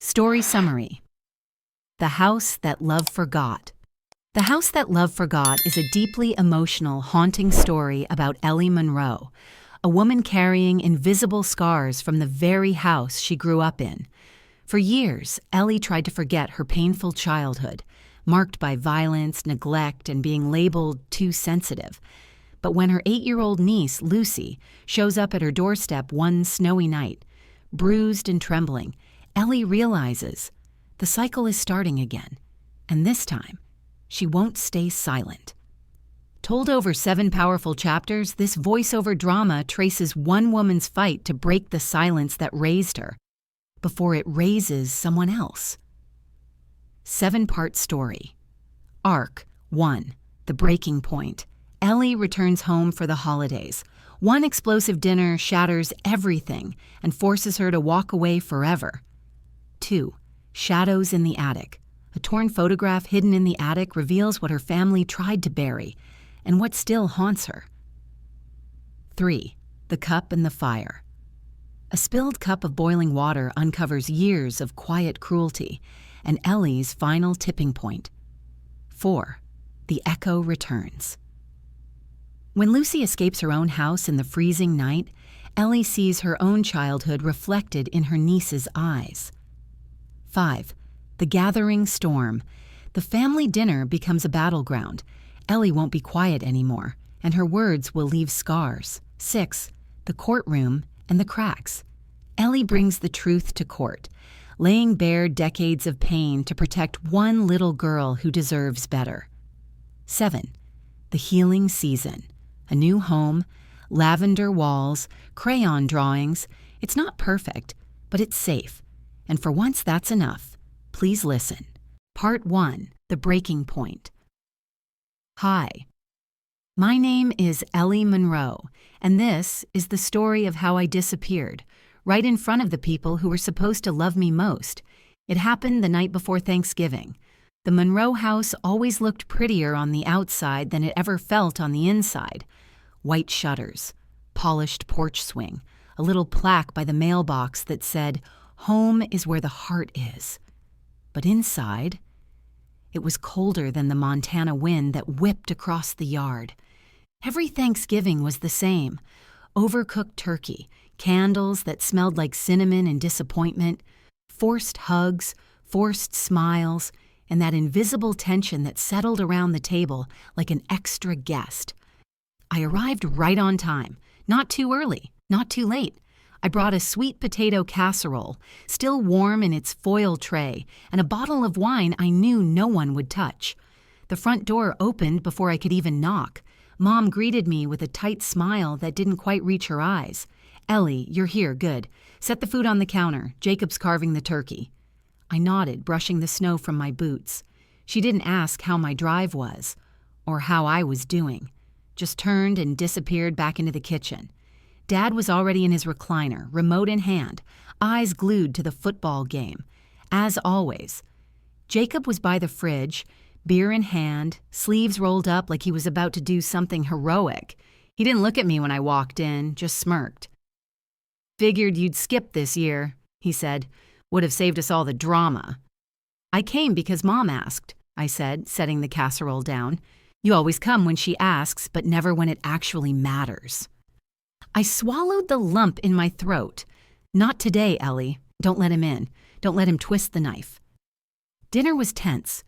Story summary. The House That Love Forgot. The House That Love Forgot is a deeply emotional, haunting story about Ellie Monroe, a woman carrying invisible scars from the very house she grew up in. For years, Ellie tried to forget her painful childhood, marked by violence, neglect, and being labeled too sensitive. But when her 8-year-old niece, Lucy, shows up at her doorstep one snowy night, bruised and trembling, Ellie realizes the cycle is starting again, and this time, she won't stay silent. Told over 7 powerful chapters, this voiceover drama traces one woman's fight to break the silence that raised her, before it raises someone else. 7-part story. Arc 1. The Breaking Point. Ellie returns home for the holidays. One explosive dinner shatters everything and forces her to walk away forever. 2. Shadows in the Attic. A torn photograph hidden in the attic reveals what her family tried to bury and what still haunts her. 3. The Cup and the Fire. A spilled cup of boiling water uncovers years of quiet cruelty and Ellie's final tipping point. 4. The Echo Returns. When Lucy escapes her own house in the freezing night, Ellie sees her own childhood reflected in her niece's eyes. 5. The Gathering Storm. The family dinner becomes a battleground. Ellie won't be quiet anymore, and her words will leave scars. 6. The Courtroom and the Cracks. Ellie brings the truth to court, laying bare decades of pain to protect one little girl who deserves better. 7. The Healing Season. A new home, lavender walls, crayon drawings. It's not perfect, but it's safe. And for once that's enough. Please listen. Part 1. The Breaking Point. Hi. My name is Ellie Monroe, and this is the story of how I disappeared, right in front of the people who were supposed to love me most. It happened the night before Thanksgiving. The Monroe house always looked prettier on the outside than it ever felt on the inside. White shutters, polished porch swing, a little plaque by the mailbox that said, "Home is where the heart is." But inside, it was colder than the Montana wind that whipped across the yard. Every Thanksgiving was the same. Overcooked turkey, candles that smelled like cinnamon and disappointment, forced hugs, forced smiles, and that invisible tension that settled around the table like an extra guest. I arrived right on time, not too early, not too late. I brought a sweet potato casserole, still warm in its foil tray, and a bottle of wine I knew no one would touch. The front door opened before I could even knock. Mom greeted me with a tight smile that didn't quite reach her eyes. "Ellie, you're here, good. Set the food on the counter. Jacob's carving the turkey." I nodded, brushing the snow from my boots. She didn't ask how my drive was, or how I was doing. Just turned and disappeared back into the kitchen. Dad was already in his recliner, remote in hand, eyes glued to the football game. As always. Jacob was by the fridge, beer in hand, sleeves rolled up like he was about to do something heroic. He didn't look at me when I walked in, just smirked. "Figured you'd skip this year," he said. "Would have saved us all the drama." "I came because Mom asked," I said, setting the casserole down. "You always come when she asks, but never when it actually matters." I swallowed the lump in my throat. "Not today, Ellie. Don't let him in. Don't let him twist the knife." Dinner was tense.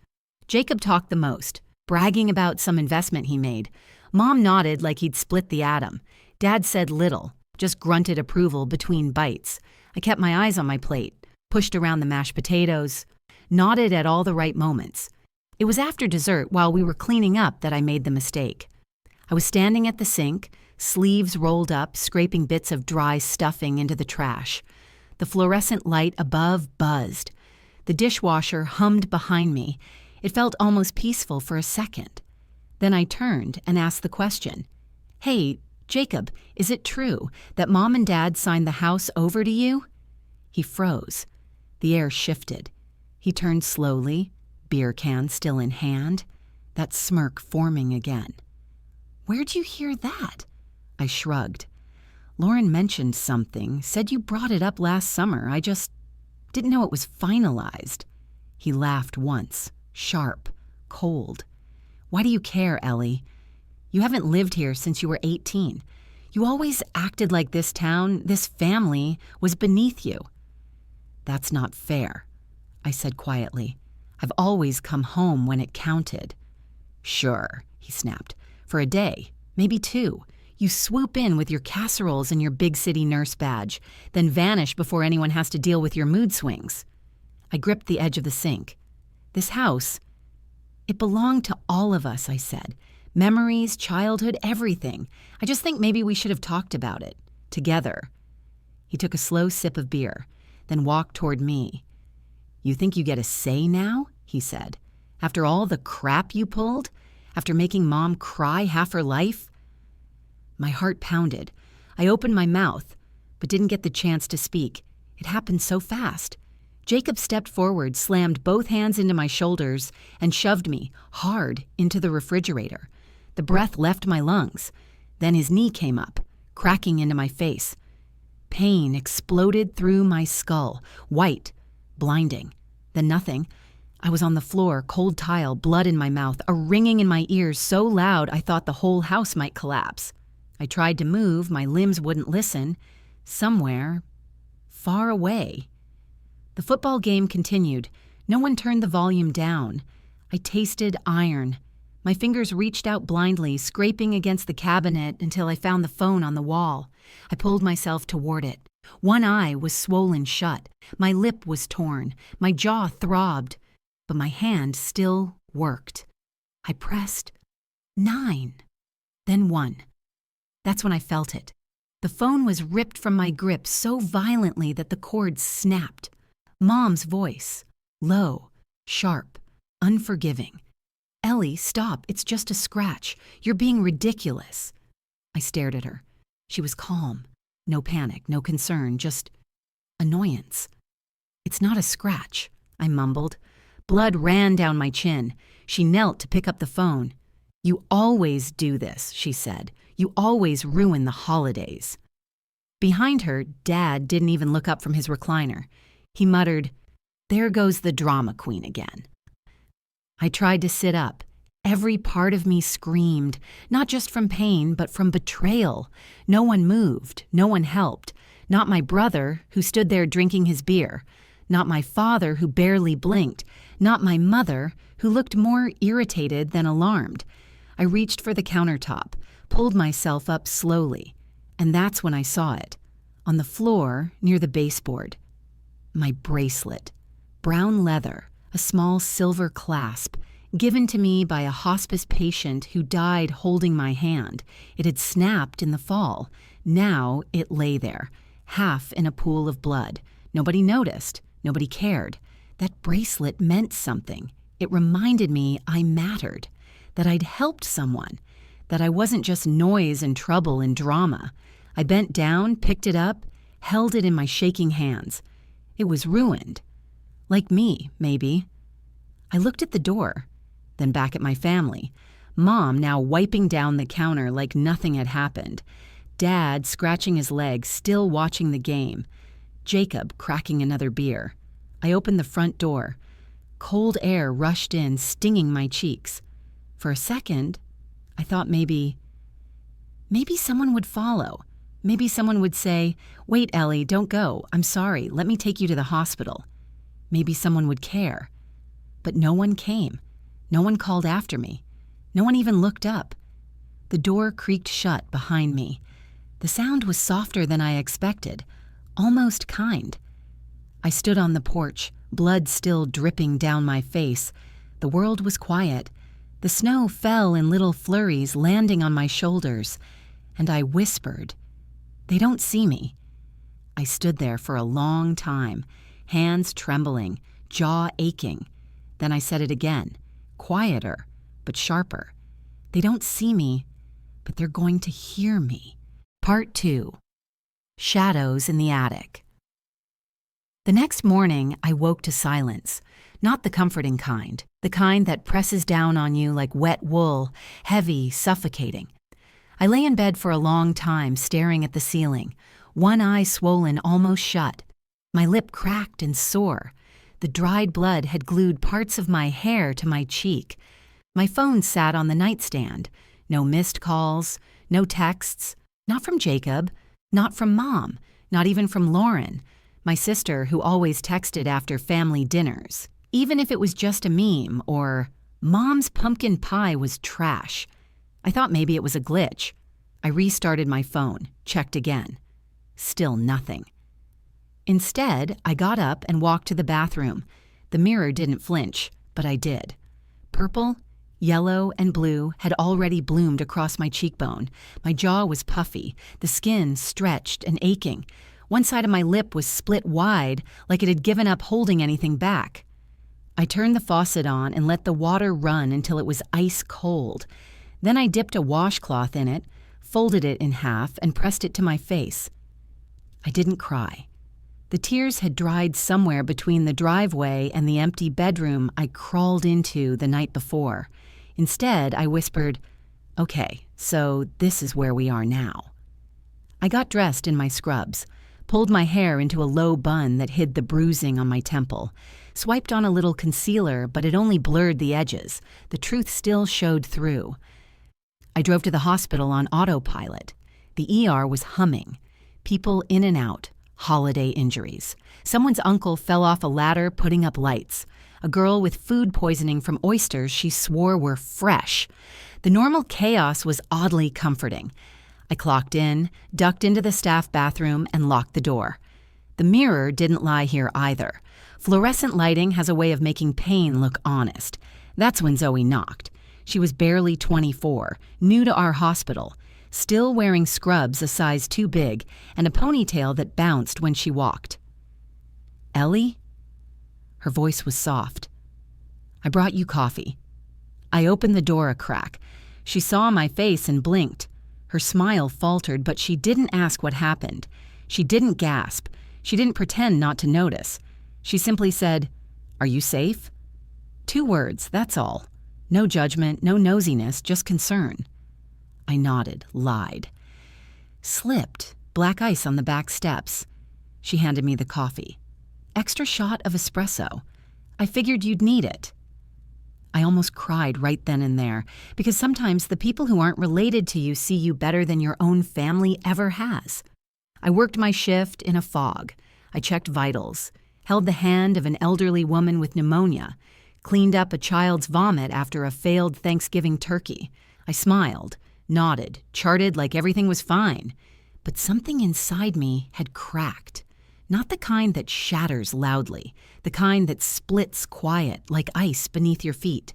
Jacob talked the most, bragging about some investment he made. Mom nodded like he'd split the atom. Dad said little, just grunted approval between bites. I kept my eyes on my plate, pushed around the mashed potatoes, nodded at all the right moments. It was after dessert, while we were cleaning up, that I made the mistake. I was standing at the sink, sleeves rolled up, scraping bits of dry stuffing into the trash. The fluorescent light above buzzed. The dishwasher hummed behind me. It felt almost peaceful for a second. Then I turned and asked the question, "Hey, Jacob, is it true that Mom and Dad signed the house over to you?" He froze. The air shifted. He turned slowly, beer can still in hand, that smirk forming again. "Where'd you hear that?" I shrugged. "Lauren mentioned something, said you brought it up last summer. Didn't know it was finalized. He laughed once, sharp, cold. Why do you care, Ellie? You haven't lived here since you were 18. You always acted like this town, this family, was beneath you. That's not fair, I said quietly. I've always come home when it counted. Sure, he snapped. For a day, maybe 2. You swoop in with your casseroles and your big city nurse badge, then vanish before anyone has to deal with your mood swings. I gripped the edge of the sink. This house, it belonged to all of us, I said. Memories, childhood, everything. I just think maybe we should have talked about it. Together. He took a slow sip of beer, then walked toward me. You think you get a say now? He said. After all the crap you pulled? After making Mom cry half her life? My heart pounded. I opened my mouth, but didn't get the chance to speak. It happened so fast. Jacob stepped forward, slammed both hands into my shoulders, and shoved me, hard, into the refrigerator. The breath left my lungs. Then his knee came up, cracking into my face. Pain exploded through my skull, white, blinding. Then nothing. I was on the floor, cold tile, blood in my mouth, a ringing in my ears so loud I thought the whole house might collapse. I tried to move, my limbs wouldn't listen. Somewhere, far away. The football game continued. No one turned the volume down. I tasted iron. My fingers reached out blindly, scraping against the cabinet until I found the phone on the wall. I pulled myself toward it. One eye was swollen shut. My lip was torn. My jaw throbbed. But my hand still worked. I pressed 9. Then 1. That's when I felt it. The phone was ripped from my grip so violently that the cord snapped. Mom's voice, low, sharp, unforgiving. Ellie, stop, it's just a scratch. You're being ridiculous. I stared at her. She was calm. No panic, no concern, just annoyance. It's not a scratch, I mumbled. Blood ran down my chin. She knelt to pick up the phone. You always do this, she said. You always ruin the holidays. Behind her, Dad didn't even look up from his recliner. He muttered, there goes the drama queen again. I tried to sit up. Every part of me screamed, not just from pain, but from betrayal. No one moved, no one helped. Not my brother, who stood there drinking his beer. Not my father, who barely blinked. Not my mother, who looked more irritated than alarmed. I reached for the countertop, pulled myself up slowly, and that's when I saw it. On the floor, near the baseboard. My bracelet. Brown leather, a small silver clasp, given to me by a hospice patient who died holding my hand. It had snapped in the fall. Now it lay there, half in a pool of blood. Nobody noticed. Nobody cared. That bracelet meant something. It reminded me I mattered, that I'd helped someone, that I wasn't just noise and trouble and drama. I bent down, picked it up, held it in my shaking hands. It was ruined. Like me, maybe. I looked at the door, then back at my family. Mom now wiping down the counter like nothing had happened. Dad scratching his leg, still watching the game. Jacob cracking another beer. I opened the front door. Cold air rushed in, stinging my cheeks. For a second, I thought maybe someone would follow. Maybe someone would say, wait, Ellie, don't go. I'm sorry. Let me take you to the hospital. Maybe someone would care. But no one came. No one called after me. No one even looked up. The door creaked shut behind me. The sound was softer than I expected, almost kind. I stood on the porch, blood still dripping down my face. The world was quiet. The snow fell in little flurries, landing on my shoulders, and I whispered, they don't see me. I stood there for a long time, hands trembling, jaw aching. Then I said it again, quieter, but sharper. They don't see me, but they're going to hear me. Part 2. Shadows in the Attic. The next morning, I woke to silence, not the comforting kind, the kind that presses down on you like wet wool, heavy, suffocating. I lay in bed for a long time, staring at the ceiling, one eye swollen almost shut. My lip cracked and sore. The dried blood had glued parts of my hair to my cheek. My phone sat on the nightstand. No missed calls, no texts. Not from Jacob, not from Mom, not even from Lauren, my sister who always texted after family dinners. Even if it was just a meme or, Mom's pumpkin pie was trash. I thought maybe it was a glitch. I restarted my phone, checked again. Still nothing. Instead, I got up and walked to the bathroom. The mirror didn't flinch, but I did. Purple, yellow, and blue had already bloomed across my cheekbone. My jaw was puffy, the skin stretched and aching. One side of my lip was split wide, like it had given up holding anything back. I turned the faucet on and let the water run until it was ice cold. Then I dipped a washcloth in it, folded it in half, and pressed it to my face. I didn't cry. The tears had dried somewhere between the driveway and the empty bedroom I crawled into the night before. Instead, I whispered, "Okay, so this is where we are now." I got dressed in my scrubs, pulled my hair into a low bun that hid the bruising on my temple, swiped on a little concealer, but it only blurred the edges. The truth still showed through. I drove to the hospital on autopilot. The ER was humming. People in and out. Holiday injuries. Someone's uncle fell off a ladder putting up lights. A girl with food poisoning from oysters she swore were fresh. The normal chaos was oddly comforting. I clocked in, ducked into the staff bathroom, and locked the door. The mirror didn't lie here either. Fluorescent lighting has a way of making pain look honest. That's when Zoe knocked. She was barely 24, new to our hospital, still wearing scrubs a size too big and a ponytail that bounced when she walked. "Ellie?" Her voice was soft. "I brought you coffee." I opened the door a crack. She saw my face and blinked. Her smile faltered, but she didn't ask what happened. She didn't gasp. She didn't pretend not to notice. She simply said, "Are you safe?" 2 words, that's all. No judgment, no nosiness, just concern. I nodded, lied. Slipped, black ice on the back steps. She handed me the coffee. "Extra shot of espresso. I figured you'd need it." I almost cried right then and there, because sometimes the people who aren't related to you see you better than your own family ever has. I worked my shift in a fog. I checked vitals, held the hand of an elderly woman with pneumonia, cleaned up a child's vomit after a failed Thanksgiving turkey. I smiled, nodded, charted like everything was fine. But something inside me had cracked. Not the kind that shatters loudly, the kind that splits quiet like ice beneath your feet.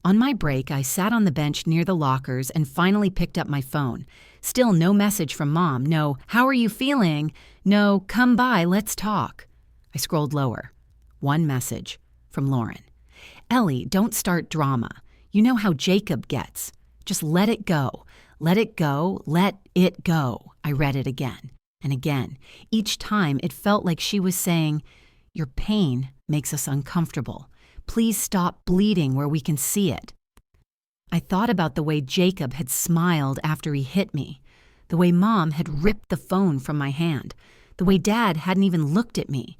On my break, I sat on the bench near the lockers and finally picked up my phone. Still no message from Mom, no "How are you feeling?" no "Come by, let's talk." I scrolled lower. One message from Lauren. "Ellie, don't start drama. You know how Jacob gets. Just let it go. Let it go. Let it go." I read it again and again. Each time it felt like she was saying, "Your pain makes us uncomfortable. Please stop bleeding where we can see it." I thought about the way Jacob had smiled after he hit me, the way Mom had ripped the phone from my hand, the way Dad hadn't even looked at me.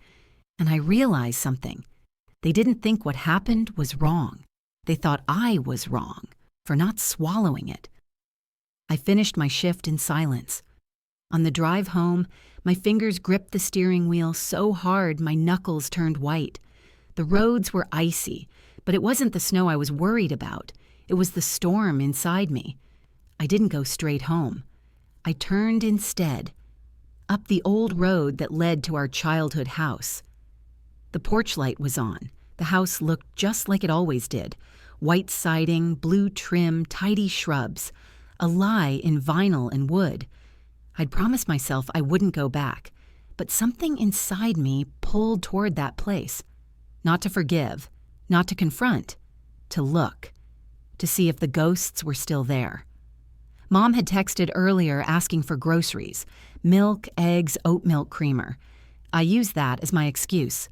And I realized something. They didn't think what happened was wrong. They thought I was wrong for not swallowing it. I finished my shift in silence. On the drive home, my fingers gripped the steering wheel so hard my knuckles turned white. The roads were icy, but it wasn't the snow I was worried about. It was the storm inside me. I didn't go straight home. I turned instead, up the old road that led to our childhood house. The porch light was on. The house looked just like it always did. White siding, blue trim, tidy shrubs. A lie in vinyl and wood. I'd promised myself I wouldn't go back, but something inside me pulled toward that place. Not to forgive, not to confront, to look, to see if the ghosts were still there. Mom had texted earlier asking for groceries, milk, eggs, oat milk creamer. I used that as my excuse.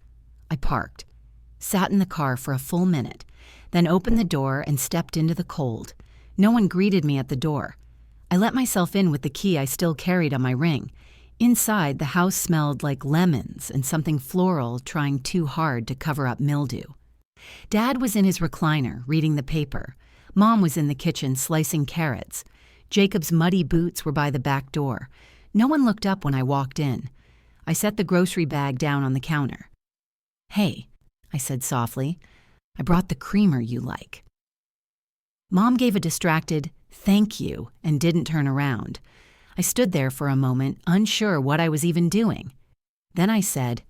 I parked, sat in the car for a full minute, then opened the door and stepped into the cold. No one greeted me at the door. I let myself in with the key I still carried on my ring. Inside, the house smelled like lemons and something floral trying too hard to cover up mildew. Dad was in his recliner, reading the paper. Mom was in the kitchen slicing carrots. Jacob's muddy boots were by the back door. No one looked up when I walked in. I set the grocery bag down on the counter. "Hey," I said softly, "I brought the creamer you like." Mom gave a distracted, "Thank you," and didn't turn around. I stood there for a moment, unsure what I was even doing. Then I said,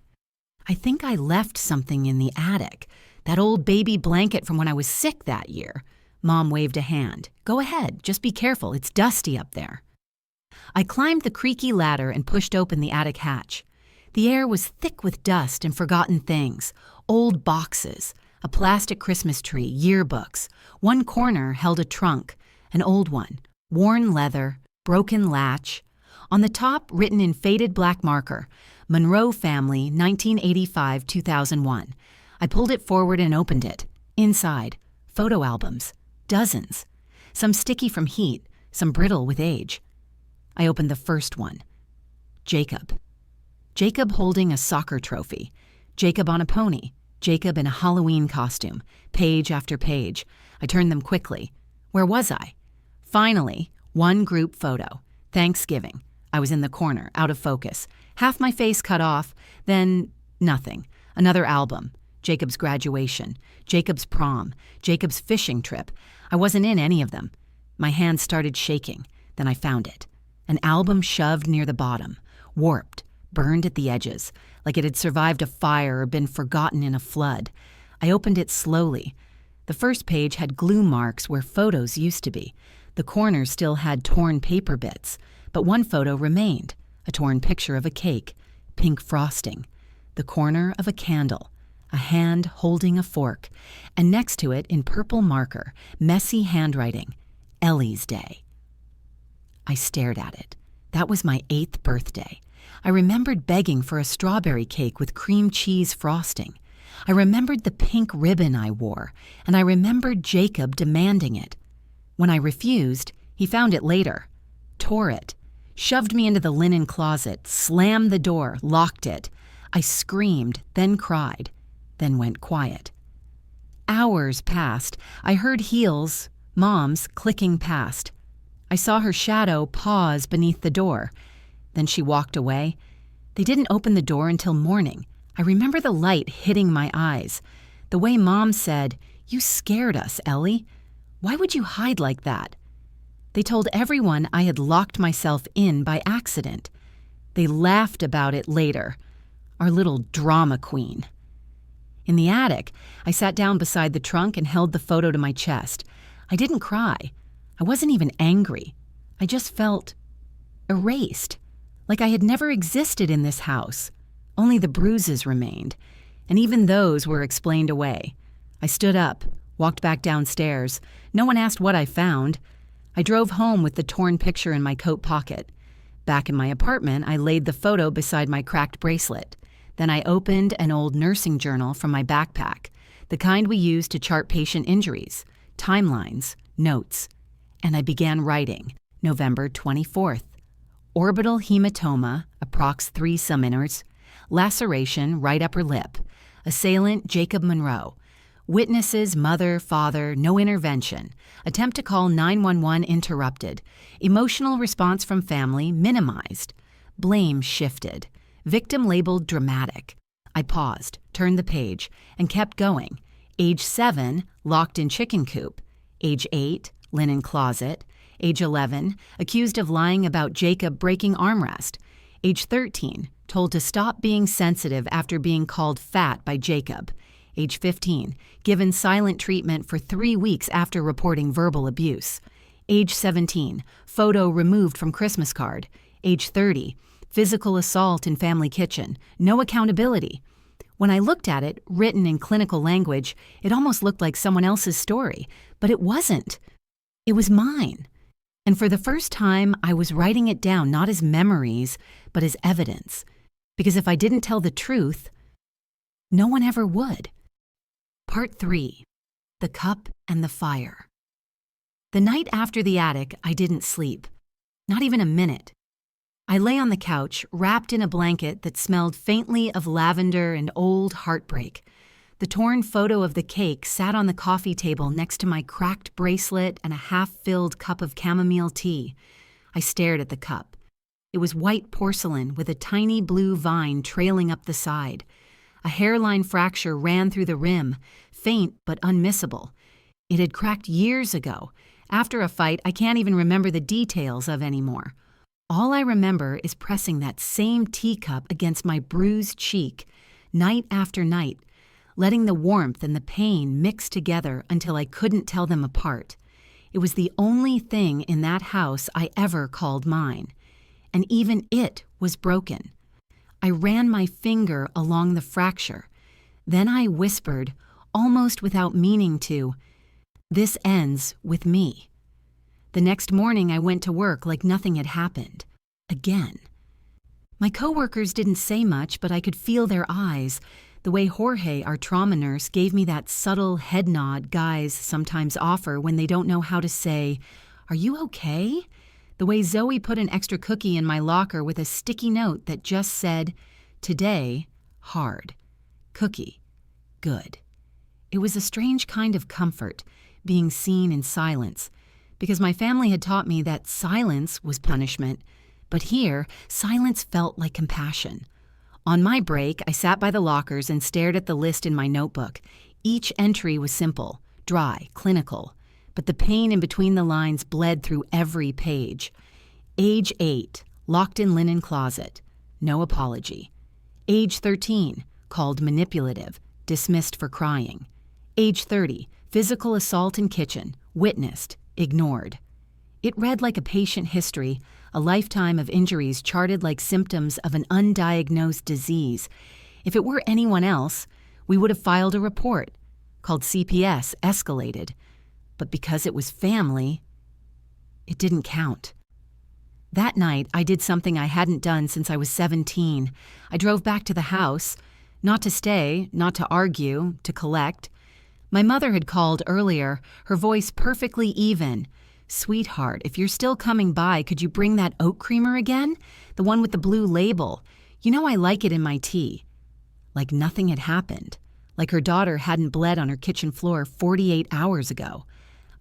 "I think I left something in the attic. That old baby blanket from when I was sick that year." Mom waved a hand. "Go ahead, just be careful, it's dusty up there." I climbed the creaky ladder and pushed open the attic hatch. The air was thick with dust and forgotten things, old boxes, a plastic Christmas tree, yearbooks. One corner held a trunk, an old one, worn leather, broken latch. On the top, written in faded black marker, "Monroe Family, 1985-2001. I pulled it forward and opened it. Inside, photo albums, dozens. Some sticky from heat, some brittle with age. I opened the first one. Jacob. Jacob holding a soccer trophy. Jacob on a pony. Jacob in a Halloween costume. Page after page. I turned them quickly. Where was I? Finally, one group photo. Thanksgiving. I was in the corner, out of focus. Half my face cut off, then nothing. Another album. Jacob's graduation. Jacob's prom. Jacob's fishing trip. I wasn't in any of them. My hand started shaking. Then I found it. An album shoved near the bottom. Warped. Burned at the edges. Like it had survived a fire or been forgotten in a flood. I opened it slowly. The first page had glue marks where photos used to be. The corners still had torn paper bits, but one photo remained, a torn picture of a cake, pink frosting, the corner of a candle, a hand holding a fork, and next to it, in purple marker, messy handwriting, "Ellie's Day." I stared at it. That was my 8th birthday. I remembered begging for a strawberry cake with cream cheese frosting. I remembered the pink ribbon I wore, and I remembered Jacob demanding it. When I refused, he found it later, tore it, shoved me into the linen closet, slammed the door, locked it. I screamed, then cried, then went quiet. Hours passed. I heard heels, Mom's, clicking past. I saw her shadow pause beneath the door. Then she walked away. They didn't open the door until morning. I remember the light hitting my eyes. The way Mom said, "You scared us, Ellie. Why would you hide like that?" They told everyone I had locked myself in by accident. They laughed about it later. Our little drama queen. In the attic, I sat down beside the trunk and held the photo to my chest. I didn't cry. I wasn't even angry. I just felt erased, like I had never existed in this house. Only the bruises remained, and even those were explained away. I stood up, walked back downstairs. No one asked what I found. I drove home with the torn picture in my coat pocket. Back in my apartment, I laid the photo beside my cracked bracelet. Then I opened an old nursing journal from my backpack, the kind we use to chart patient injuries, timelines, notes. And I began writing, November 24th. Orbital hematoma, approx 3 centimeters. Laceration, right upper lip. Assailant, Jacob Monroe. Witnesses, mother, father, no intervention. Attempt to call 911 interrupted. Emotional response from family minimized. Blame shifted. Victim labeled dramatic. I paused, turned the page, and kept going. Age 7, locked in chicken coop. Age 8, linen closet. Age 11, accused of lying about Jacob breaking armrest. Age 13, told to stop being sensitive after being called fat by Jacob. Age 15, given silent treatment for 3 weeks after reporting verbal abuse. Age 17, photo removed from Christmas card. Age 30, physical assault in family kitchen. No accountability. When I looked at it, written in clinical language, it almost looked like someone else's story, but it wasn't. It was mine. And for the first time, I was writing it down not as memories, but as evidence. Because if I didn't tell the truth, no one ever would. Part 3. The Cup and the Fire. The night after the attic, I didn't sleep. Not even a minute. I lay on the couch, wrapped in a blanket that smelled faintly of lavender and old heartbreak. The torn photo of the cake sat on the coffee table next to my cracked bracelet and a half-filled cup of chamomile tea. I stared at the cup. It was white porcelain with a tiny blue vine trailing up the side. A hairline fracture ran through the rim, faint but unmissable. It had cracked years ago. After a fight I can't even remember the details of anymore. All I remember is pressing that same teacup against my bruised cheek, night after night, letting the warmth and the pain mix together until I couldn't tell them apart. It was the only thing in that house I ever called mine. And even it was broken. I ran my finger along the fracture. Then I whispered, almost without meaning to, "This ends with me." The next morning I went to work like nothing had happened. Again. My coworkers didn't say much, but I could feel their eyes, the way Jorge, our trauma nurse, gave me that subtle head nod guys sometimes offer when they don't know how to say, "Are you okay?" The way Zoe put an extra cookie in my locker with a sticky note that just said, "Today, hard. Cookie, good." It was a strange kind of comfort, being seen in silence, because my family had taught me that silence was punishment, but here, silence felt like compassion. On my break, I sat by the lockers and stared at the list in my notebook. Each entry was simple, dry, clinical, but the pain in between the lines bled through every page. Age 8, locked in linen closet, no apology. Age 13, called manipulative, dismissed for crying. Age 30, physical assault in kitchen, witnessed, ignored. It read like a patient history, a lifetime of injuries charted like symptoms of an undiagnosed disease. If it were anyone else, we would have filed a report, called CPS, escalated. But because it was family, it didn't count. That night, I did something I hadn't done since I was 17. I drove back to the house, not to stay, not to argue, to collect. My mother had called earlier, her voice perfectly even. "Sweetheart, if you're still coming by, could you bring that oat creamer again? The one with the blue label. You know I like it in my tea." Like nothing had happened. Like her daughter hadn't bled on her kitchen floor 48 hours ago.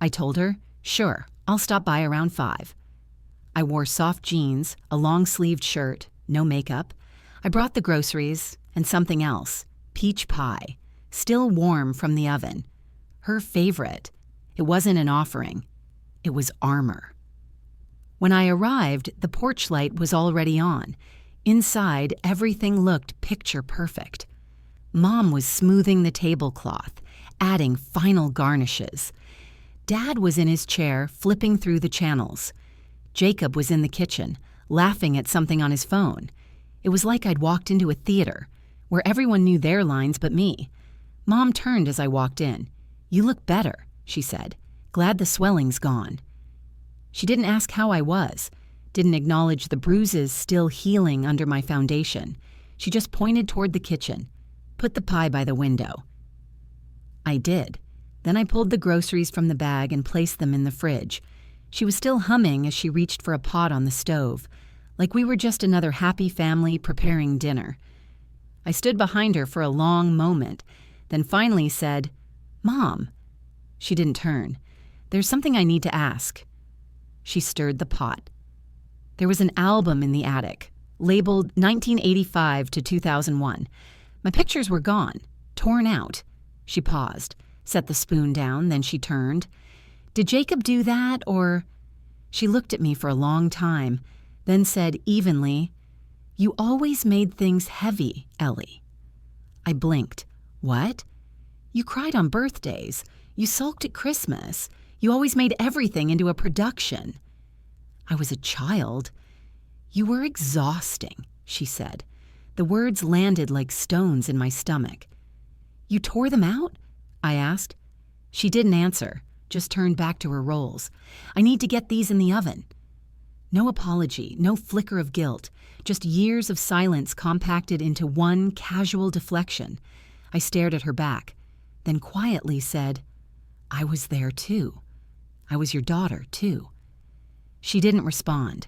I told her, "Sure, I'll stop by around 5. I wore soft jeans, a long-sleeved shirt, no makeup. I brought the groceries and something else, peach pie, still warm from the oven. Her favorite. It wasn't an offering. It was armor. When I arrived, the porch light was already on. Inside, everything looked picture perfect. Mom was smoothing the tablecloth, adding final garnishes. Dad was in his chair, flipping through the channels. Jacob was in the kitchen, laughing at something on his phone. It was like I'd walked into a theater, where everyone knew their lines but me. Mom turned as I walked in. "You look better," she said. "Glad the swelling's gone." She didn't ask how I was, didn't acknowledge the bruises still healing under my foundation. She just pointed toward the kitchen. "Put the pie by the window." I did. Then I pulled the groceries from the bag and placed them in the fridge. She was still humming as she reached for a pot on the stove, like we were just another happy family preparing dinner. I stood behind her for a long moment, then finally said, "Mom." She didn't turn. "There's something I need to ask." She stirred the pot. There was an album in the attic, labeled 1985 to 2001. My pictures were gone, torn out. She paused, set the spoon down, then she turned. "Did Jacob do that, or—" She looked at me for a long time, then said evenly, "You always made things heavy, Ellie." I blinked. "What?" "You cried on birthdays. You sulked at Christmas. You always made everything into a production." I was a child. "You were exhausting," she said. The words landed like stones in my stomach. "You tore them out?" I asked. She didn't answer, just turned back to her rolls. "I need to get these in the oven." No apology, no flicker of guilt, just years of silence compacted into one casual deflection. I stared at her back, then quietly said, "I was there too. I was your daughter too." She didn't respond.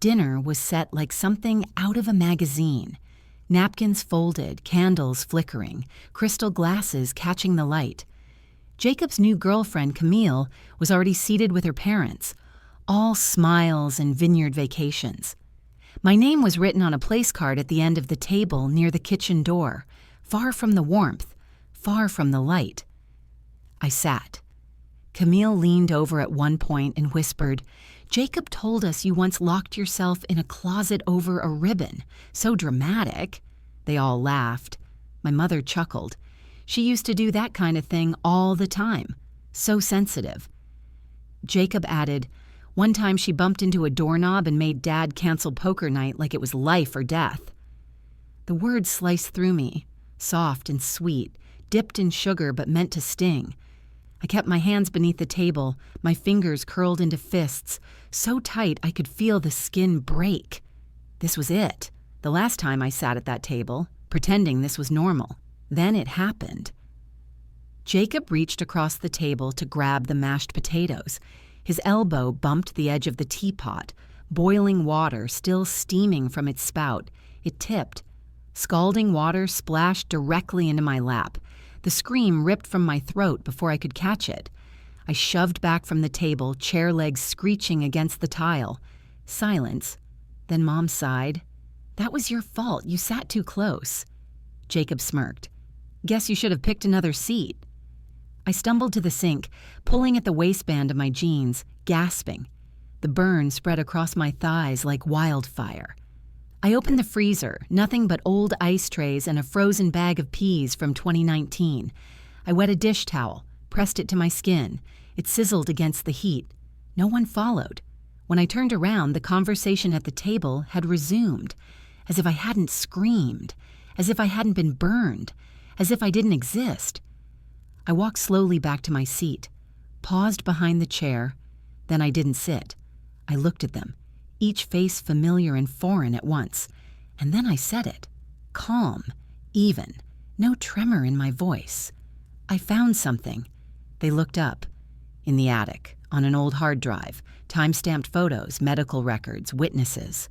Dinner was set like something out of a magazine. Napkins folded, candles flickering, crystal glasses catching the light. Jacob's new girlfriend, Camille, was already seated with her parents, all smiles and vineyard vacations. My name was written on a place card at the end of the table near the kitchen door, far from the warmth, far from the light. I sat. Camille leaned over at one point and whispered, "Jacob told us you once locked yourself in a closet over a ribbon. So dramatic." They all laughed. My mother chuckled. She used to do that kind of thing all the time. So sensitive. Jacob added, "One time she bumped into a doorknob and made Dad cancel poker night like it was life or death." The words sliced through me, soft and sweet, dipped in sugar but meant to sting. I kept my hands beneath the table, my fingers curled into fists, so tight I could feel the skin break. This was it. The last time I sat at that table, pretending this was normal. Then it happened. Jacob reached across the table to grab the mashed potatoes. His elbow bumped the edge of the teapot, boiling water still steaming from its spout. It tipped. Scalding water splashed directly into my lap. The scream ripped from my throat before I could catch it. I shoved back from the table, chair legs screeching against the tile. Silence. Then Mom sighed. "That was your fault. You sat too close." Jacob smirked. "Guess you should have picked another seat." I stumbled to the sink, pulling at the waistband of my jeans, gasping. The burn spread across my thighs like wildfire. I opened the freezer, nothing but old ice trays and a frozen bag of peas from 2019. I wet a dish towel, pressed it to my skin. It sizzled against the heat. No one followed. When I turned around, the conversation at the table had resumed, as if I hadn't screamed, as if I hadn't been burned, as if I didn't exist. I walked slowly back to my seat, paused behind the chair, then I didn't sit. I looked at them, each face familiar and foreign at once, and then I said it, calm, even, no tremor in my voice. "I found something." They looked up. In the attic, on an old hard drive, time-stamped photos, medical records, witnesses.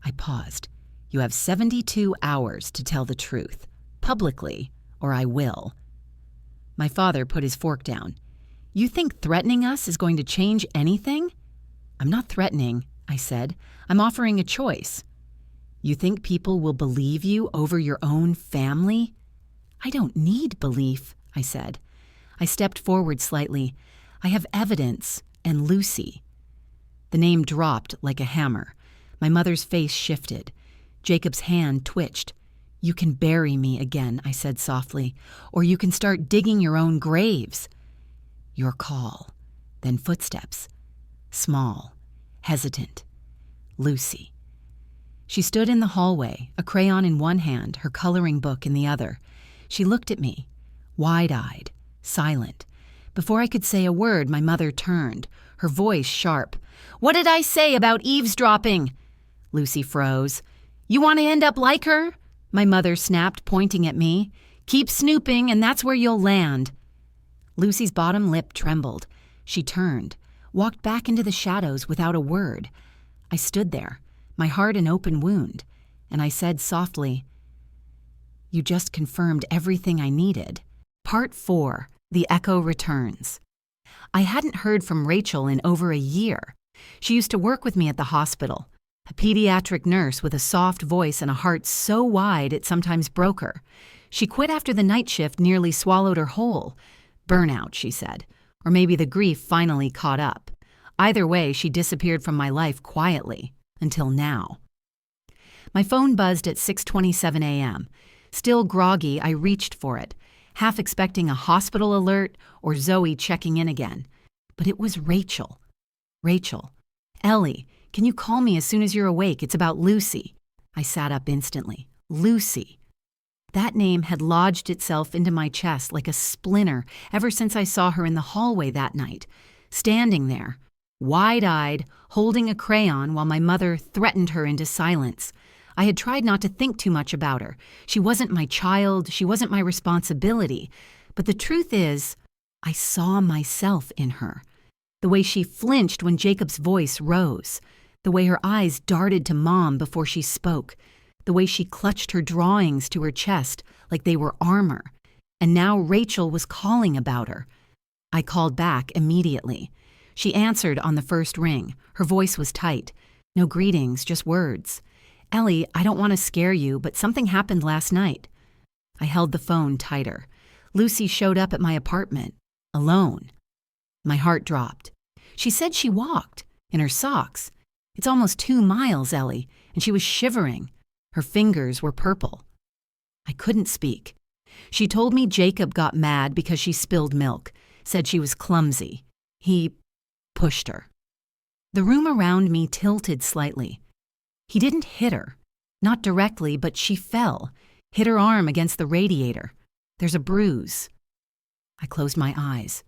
I paused. "You have 72 hours to tell the truth, publicly, or I will." My father put his fork down. "You think threatening us is going to change anything?" "I'm not threatening," I said. "I'm offering a choice." "You think people will believe you over your own family?" "I don't need belief," I said. I stepped forward slightly. "I have evidence, and Lucy." The name dropped like a hammer. My mother's face shifted. Jacob's hand twitched. "You can bury me again," I said softly, "or you can start digging your own graves." Your call. Then footsteps. Small. Hesitant. Lucy. She stood in the hallway, a crayon in one hand, her coloring book in the other. She looked at me, wide-eyed, silent. Before I could say a word, my mother turned, her voice sharp. "What did I say about eavesdropping?" Lucy froze. "You want to end up like her?" My mother snapped, pointing at me. "Keep snooping, and that's where you'll land." Lucy's bottom lip trembled. She turned, walked back into the shadows without a word. I stood there, my heart an open wound, and I said softly, "You just confirmed everything I needed." Part 4. The Echo Returns. I hadn't heard from Rachel in over a year. She used to work with me at the hospital, a pediatric nurse with a soft voice and a heart so wide it sometimes broke her. She quit after the night shift nearly swallowed her whole. Burnout, she said. Or maybe the grief finally caught up. Either way, she disappeared from my life quietly, until now. My phone buzzed at 6:27 a.m. Still groggy, I reached for it, half expecting a hospital alert or Zoe checking in again. But it was Rachel. "Rachel. Ellie, can you call me as soon as you're awake? It's about Lucy." I sat up instantly. Lucy. That name had lodged itself into my chest like a splinter ever since I saw her in the hallway that night, standing there, wide-eyed, holding a crayon while my mother threatened her into silence. I had tried not to think too much about her. She wasn't my child, she wasn't my responsibility. But the truth is, I saw myself in her. The way she flinched when Jacob's voice rose. The way her eyes darted to Mom before she spoke. The way she clutched her drawings to her chest like they were armor. And now Rachel was calling about her. I called back immediately. She answered on the first ring. Her voice was tight. No greetings, just words. "Ellie, I don't want to scare you, but something happened last night." I held the phone tighter. Lucy showed up at my apartment, alone. My heart dropped. She said she walked, in her socks. It's almost 2 miles, Ellie, and she was shivering. Her fingers were purple. I couldn't speak. She told me Jacob got mad because she spilled milk, said she was clumsy. He pushed her. The room around me tilted slightly. He didn't hit her. Not directly, but she fell, hit her arm against the radiator. There's a bruise. I closed my eyes.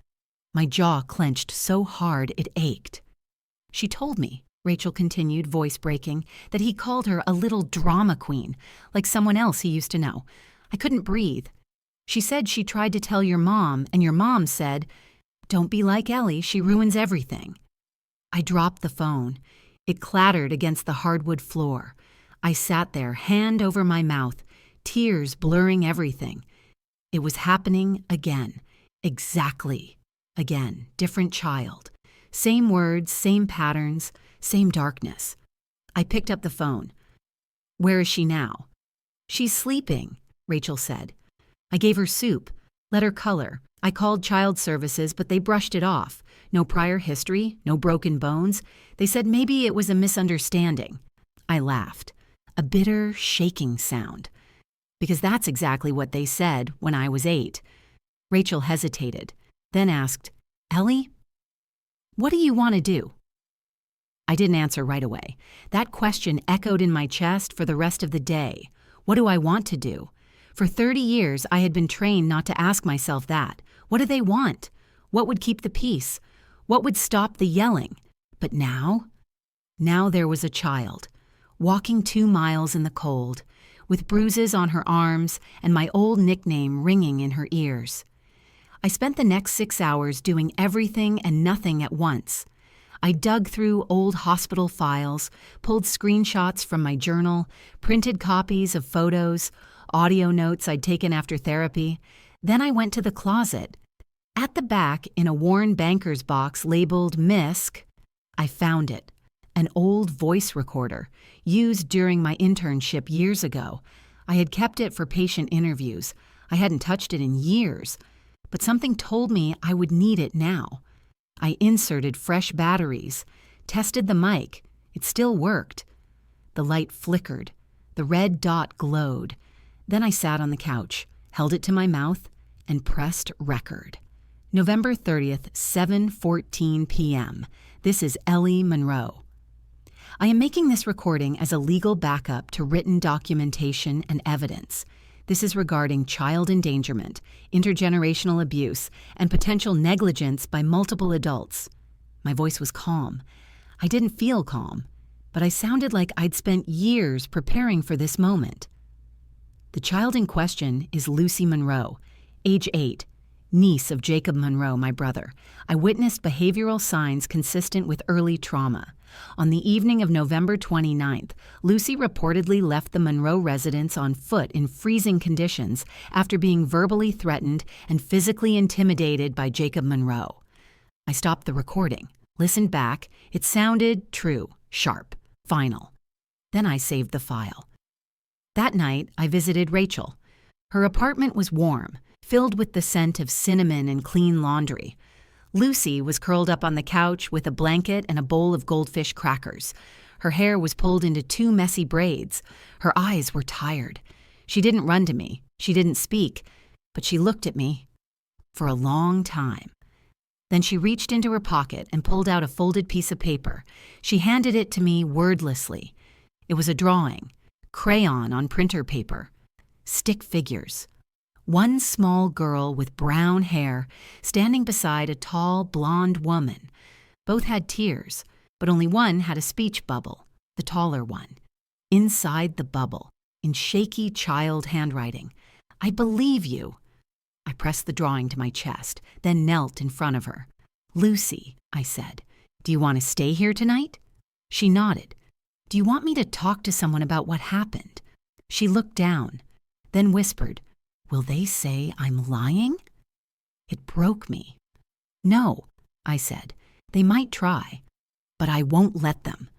My jaw clenched so hard it ached. She told me, Rachel continued, voice breaking, that he called her a little drama queen, like someone else he used to know. I couldn't breathe. She said she tried to tell your mom, and your mom said, "Don't be like Ellie, she ruins everything." I dropped the phone. It clattered against the hardwood floor. I sat there, hand over my mouth, tears blurring everything. It was happening again. Exactly. Again. Different child. Same words, same patterns, same darkness. I picked up the phone. "Where is she now?" "She's sleeping," Rachel said. I gave her soup, let her color. I called child services, but they brushed it off. No prior history, no broken bones. They said maybe it was a misunderstanding. I laughed. A bitter, shaking sound. Because that's exactly what they said when I was 8. Rachel hesitated, then asked, "Ellie, what do you want to do?" I didn't answer right away. That question echoed in my chest for the rest of the day. What do I want to do? For 30 years, I had been trained not to ask myself that. What do they want? What would keep the peace? What would stop the yelling? But now? Now there was a child, walking 2 miles in the cold, with bruises on her arms and my old nickname ringing in her ears. I spent the next 6 hours doing everything and nothing at once. I dug through old hospital files, pulled screenshots from my journal, printed copies of photos, audio notes I'd taken after therapy. Then I went to the closet. At the back, in a worn banker's box labeled MISC, I found it. An old voice recorder, used during my internship years ago. I had kept it for patient interviews. I hadn't touched it in years. But something told me I would need it now. I inserted fresh batteries, tested the mic. It still worked. The light flickered. The red dot glowed. Then I sat on the couch, held it to my mouth, and pressed record. November 30th, 7:14 p.m. This is Ellie Monroe. I am making this recording as a legal backup to written documentation and evidence. This is regarding child endangerment, intergenerational abuse, and potential negligence by multiple adults. My voice was calm. I didn't feel calm, but I sounded like I'd spent years preparing for this moment. The child in question is Lucy Monroe, age 8, niece of Jacob Monroe, my brother. I witnessed behavioral signs consistent with early trauma. On the evening of November 29th, Lucy reportedly left the Monroe residence on foot in freezing conditions after being verbally threatened and physically intimidated by Jacob Monroe. I stopped the recording, listened back. It sounded true, sharp, final. Then I saved the file. That night, I visited Rachel. Her apartment was warm, filled with the scent of cinnamon and clean laundry. Lucy was curled up on the couch with a blanket and a bowl of goldfish crackers. Her hair was pulled into 2 messy braids. Her eyes were tired. She didn't run to me. She didn't speak. But she looked at me for a long time. Then she reached into her pocket and pulled out a folded piece of paper. She handed it to me wordlessly. It was a drawing, crayon on printer paper, stick figures. One small girl with brown hair standing beside a tall, blonde woman. Both had tears, but only one had a speech bubble, the taller one. Inside the bubble, in shaky child handwriting, "I believe you." I pressed the drawing to my chest, then knelt in front of her. "Lucy," I said, "do you want to stay here tonight?" She nodded. Do you want me to talk to someone about what happened? She looked down, then whispered, Will they say I'm lying? It broke me. No, I said. They might try, but I won't let them.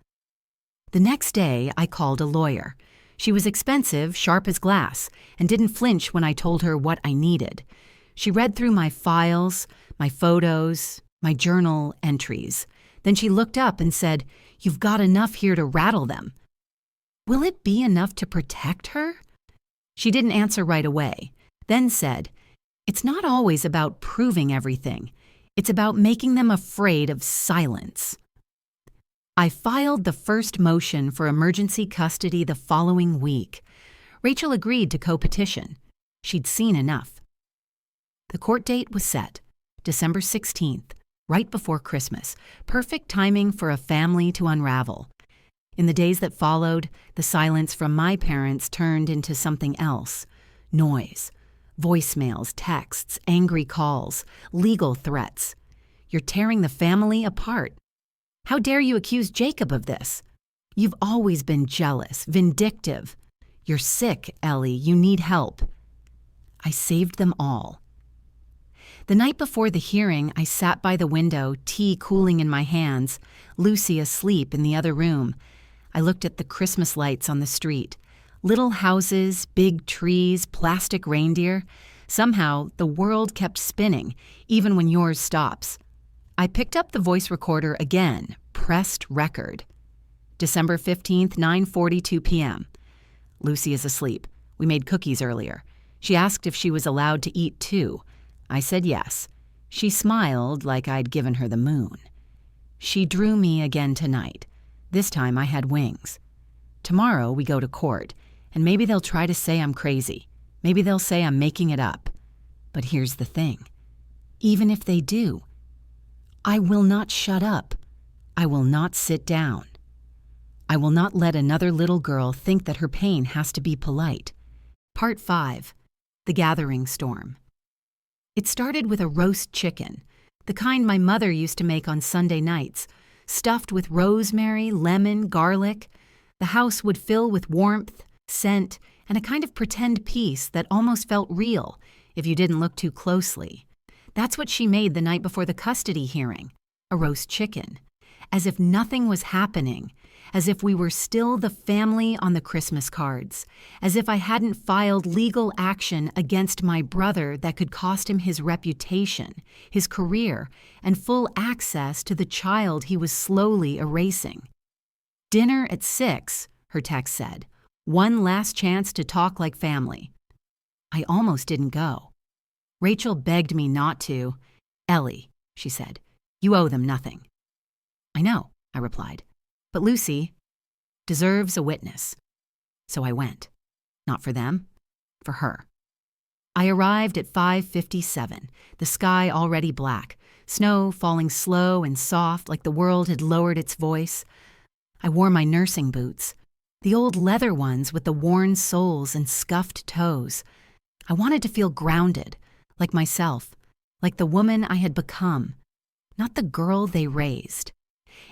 The next day, I called a lawyer. She was expensive, sharp as glass, and didn't flinch when I told her what I needed. She read through my files, my photos, my journal entries. Then she looked up and said, You've got enough here to rattle them. Will it be enough to protect her? She didn't answer right away, then said, It's not always about proving everything. It's about making them afraid of silence. I filed the first motion for emergency custody the following week. Rachel agreed to co-petition. She'd seen enough. The court date was set, December 16th, right before Christmas, perfect timing for a family to unravel. In the days that followed, the silence from my parents turned into something else. Noise, voicemails, texts, angry calls, legal threats. You're tearing the family apart. How dare you accuse Jacob of this? You've always been jealous, vindictive. You're sick, Ellie. You need help. I saved them all. The night before the hearing, I sat by the window, tea cooling in my hands, Lucy asleep in the other room. I looked at the Christmas lights on the street. Little houses, big trees, plastic reindeer. Somehow, the world kept spinning, even when yours stops. I picked up the voice recorder again, pressed record. December 15th, 9:42 p.m. Lucy is asleep. We made cookies earlier. She asked if she was allowed to eat too. I said yes. She smiled like I'd given her the moon. She drew me again tonight. This time I had wings. Tomorrow we go to court, and maybe they'll try to say I'm crazy. Maybe they'll say I'm making it up. But here's the thing. Even if they do, I will not shut up. I will not sit down. I will not let another little girl think that her pain has to be polite. Part 5. The Gathering Storm. It started with a roast chicken, the kind my mother used to make on Sunday nights, stuffed with rosemary, lemon, garlic. The house would fill with warmth, scent, and a kind of pretend peace that almost felt real if you didn't look too closely. That's what she made the night before the custody hearing, a roast chicken, as if nothing was happening, as if we were still the family on the Christmas cards, as if I hadn't filed legal action against my brother that could cost him his reputation, his career, and full access to the child he was slowly erasing. Dinner at 6, her text said. One last chance to talk like family. I almost didn't go. Rachel begged me not to. Ellie, she said, you owe them nothing. I know, I replied. But Lucy deserves a witness. So I went. Not for them, for her. I arrived at 5:57, the sky already black, snow falling slow and soft like the world had lowered its voice. I wore my nursing boots, the old leather ones with the worn soles and scuffed toes. I wanted to feel grounded, like myself, like the woman I had become, not the girl they raised.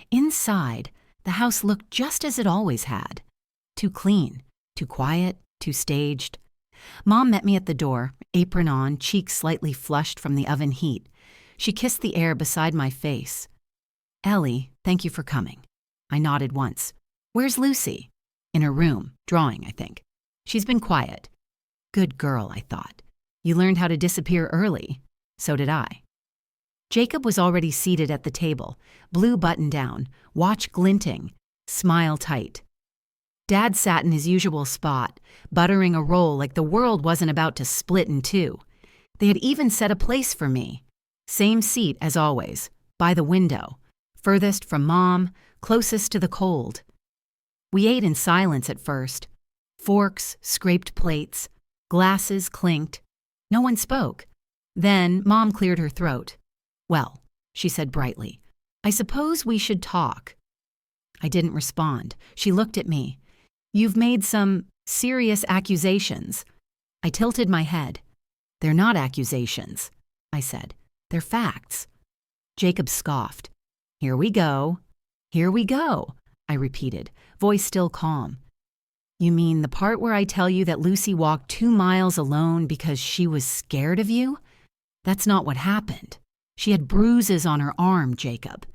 Inside, the house looked just as it always had. Too clean, too quiet, too staged. Mom met me at the door, apron on, cheeks slightly flushed from the oven heat. She kissed the air beside my face. Ellie, thank you for coming. I nodded once. Where's Lucy? In her room, drawing, I think. She's been quiet. Good girl, I thought. You learned how to disappear early. So did I. Jacob was already seated at the table, blue button down, watch glinting, smile tight. Dad sat in his usual spot, buttering a roll like the world wasn't about to split in two. They had even set a place for me. Same seat as always, by the window, furthest from Mom, closest to the cold. We ate in silence at first. Forks scraped plates, glasses clinked. No one spoke. Then Mom cleared her throat. Well, she said brightly, I suppose we should talk. I didn't respond. She looked at me. You've made some serious accusations. I tilted my head. They're not accusations, I said. They're facts. Jacob scoffed. Here we go. Here we go, I repeated, voice still calm. You mean the part where I tell you that Lucy walked 2 miles alone because she was scared of you? That's not what happened. She had bruises on her arm, Jacob.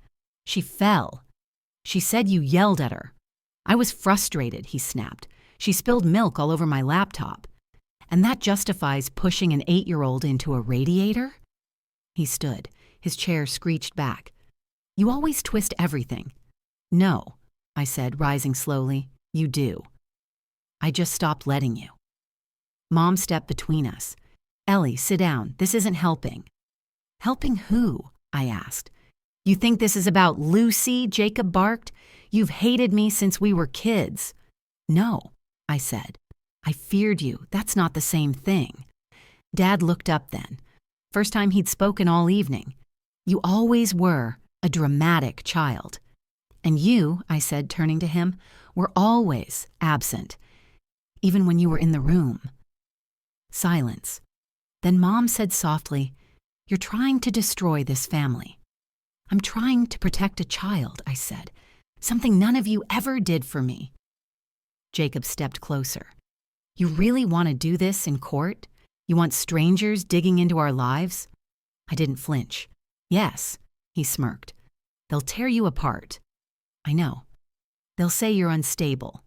She fell. She said you yelled at her. I was frustrated, he snapped. She spilled milk all over my laptop. And that justifies pushing an 8-year-old into a radiator? He stood. His chair screeched back. You always twist everything. No, I said, rising slowly. You do. I just stopped letting you. Mom stepped between us. Ellie, sit down. This isn't helping. Helping who? I asked. You think this is about Lucy? Jacob barked. You've hated me since we were kids. No, I said. I feared you. That's not the same thing. Dad looked up then. First time he'd spoken all evening. You always were a dramatic child. And you, I said, turning to him, were always absent, even when you were in the room. Silence. Then Mom said softly, You're trying to destroy this family. I'm trying to protect a child, I said, something none of you ever did for me. Jacob stepped closer. You really want to do this in court? You want strangers digging into our lives? I didn't flinch. Yes, he smirked. They'll tear you apart. I know. They'll say you're unstable.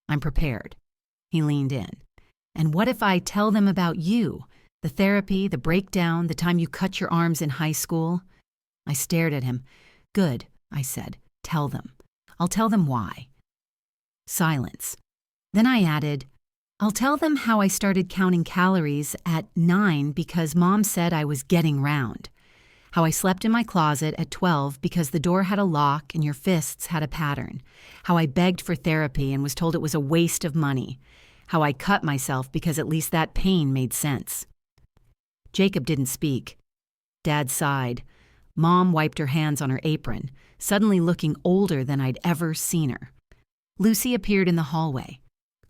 I'm prepared. He leaned in. And what if I tell them about you? The therapy, the breakdown, the time you cut your arms in high school? I stared at him. Good, I said. Tell them. I'll tell them why. Silence. Then I added, I'll tell them how I started counting calories at 9 because Mom said I was getting round. How I slept in my closet at 12 because the door had a lock and your fists had a pattern. How I begged for therapy and was told it was a waste of money. How I cut myself because at least that pain made sense. Jacob didn't speak. Dad sighed. Mom wiped her hands on her apron, suddenly looking older than I'd ever seen her. Lucy appeared in the hallway.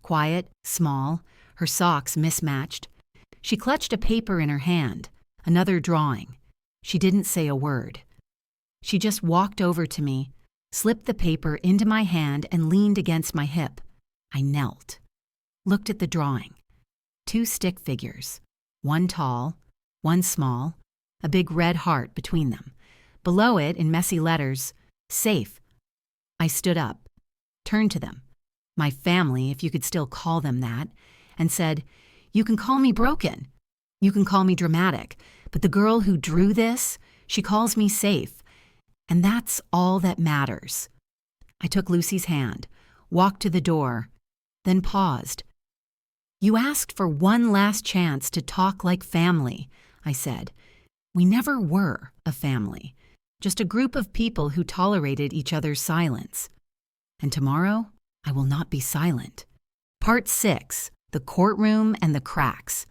Quiet, small, her socks mismatched. She clutched a paper in her hand, another drawing. She didn't say a word. She just walked over to me, slipped the paper into my hand and leaned against my hip. I knelt. Looked at the drawing. 2 stick figures, one tall, one small, a big red heart between them. Below it, in messy letters, safe. I stood up, turned to them, my family, if you could still call them that, and said, You can call me broken. You can call me dramatic. But the girl who drew this, she calls me safe. And that's all that matters. I took Lucy's hand, walked to the door, then paused. You asked for one last chance to talk like family, I said. We never were a family, just a group of people who tolerated each other's silence. And tomorrow, I will not be silent. Part 6, the courtroom and the cracks.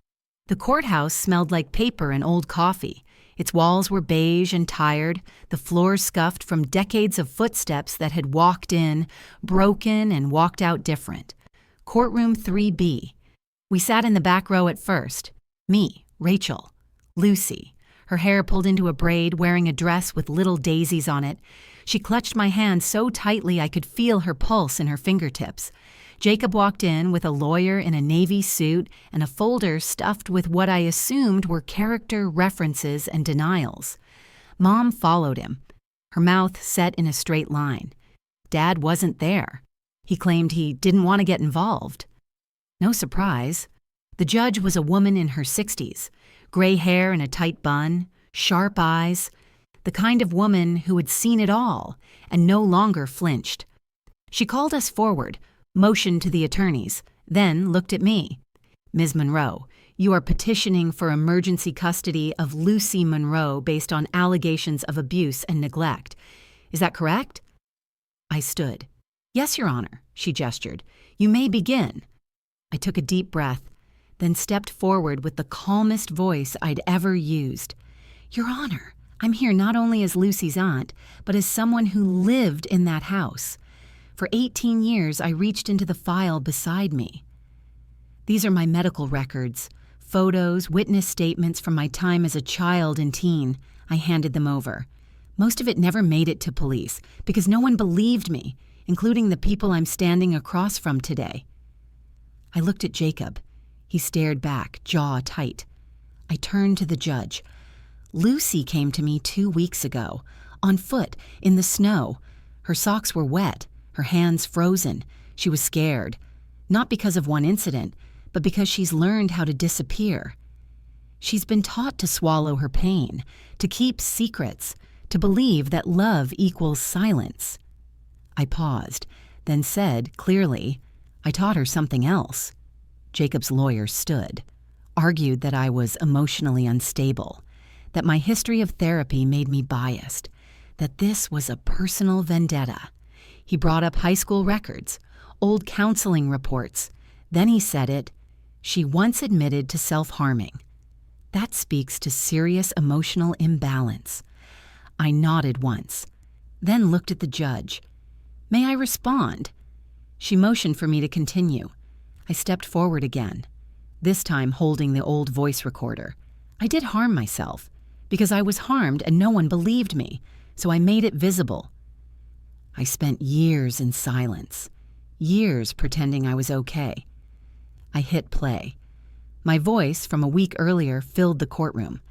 The courthouse smelled like paper and old coffee. Its walls were beige and tired, the floors scuffed from decades of footsteps that had walked in, broken, and walked out different. Courtroom 3B. We sat in the back row at first. Me, Rachel, Lucy, her hair pulled into a braid, wearing a dress with little daisies on it. She clutched my hand so tightly I could feel her pulse in her fingertips. Jacob walked in with a lawyer in a navy suit and a folder stuffed with what I assumed were character references and denials. Mom followed him, her mouth set in a straight line. Dad wasn't there. He claimed he didn't want to get involved. No surprise. The judge was a woman in her 60s, gray hair in a tight bun, sharp eyes, the kind of woman who had seen it all and no longer flinched. She called us forward, motioned to the attorneys, then looked at me. Ms. Monroe, you are petitioning for emergency custody of Lucy Monroe based on allegations of abuse and neglect. Is that correct? I stood. Yes, Your Honor, she gestured. You may begin. I took a deep breath, then stepped forward with the calmest voice I'd ever used. Your Honor, I'm here not only as Lucy's aunt, but as someone who lived in that house. For 18 years, I reached into the file beside me. These are my medical records, photos, witness statements from my time as a child and teen. I handed them over. Most of it never made it to police because no one believed me. including the people I'm standing across from today. I looked at Jacob. He stared back, jaw tight. I turned to the judge. Lucy came to me 2 weeks ago, on foot, in the snow. Her socks were wet, her hands frozen. She was scared, not because of one incident, but because she's learned how to disappear. She's been taught to swallow her pain, to keep secrets, to believe that love equals silence. I paused, then said, clearly, I taught her something else. Jacob's lawyer stood, argued that I was emotionally unstable, that my history of therapy made me biased, that this was a personal vendetta. He brought up high school records, old counseling reports. Then he said it, she once admitted to self-harming. That speaks to serious emotional imbalance. I nodded once, then looked at the judge. May I respond? She motioned for me to continue. I stepped forward again, this time holding the old voice recorder. I did harm myself, because I was harmed and no one believed me, so I made it visible. I spent years in silence, years pretending I was okay. I hit play. My voice from a week earlier filled the courtroom.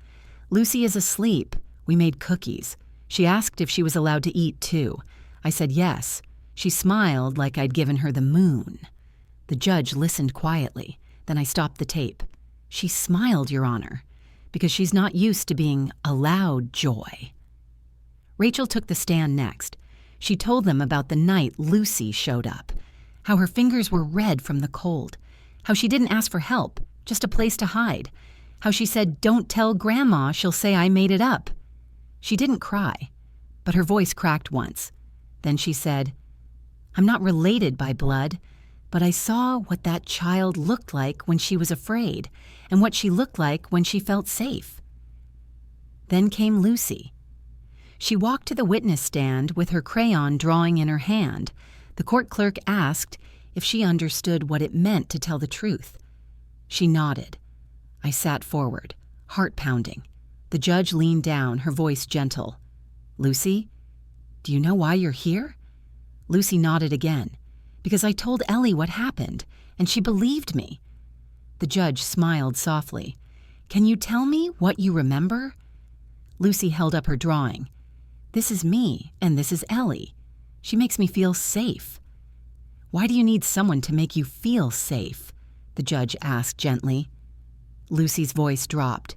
Lucy is asleep. We made cookies. She asked if she was allowed to eat too. I said yes. She smiled like I'd given her the moon. The judge listened quietly. Then I stopped the tape. She smiled, Your Honor, because she's not used to being allowed joy. Rachel took the stand next. She told them about the night Lucy showed up, how her fingers were red from the cold, how she didn't ask for help, just a place to hide, how she said, don't tell Grandma, she'll say I made it up. She didn't cry, but her voice cracked once. Then she said, I'm not related by blood, but I saw what that child looked like when she was afraid and what she looked like when she felt safe. Then came Lucy. She walked to the witness stand with her crayon drawing in her hand. The court clerk asked if she understood what it meant to tell the truth. She nodded. I sat forward, heart pounding. The judge leaned down, her voice gentle. Lucy, do you know why you're here? Lucy nodded again. Because I told Ellie what happened, and she believed me. The judge smiled softly. Can you tell me what you remember? Lucy held up her drawing. This is me, and this is Ellie. She makes me feel safe. Why do you need someone to make you feel safe? The judge asked gently. Lucy's voice dropped.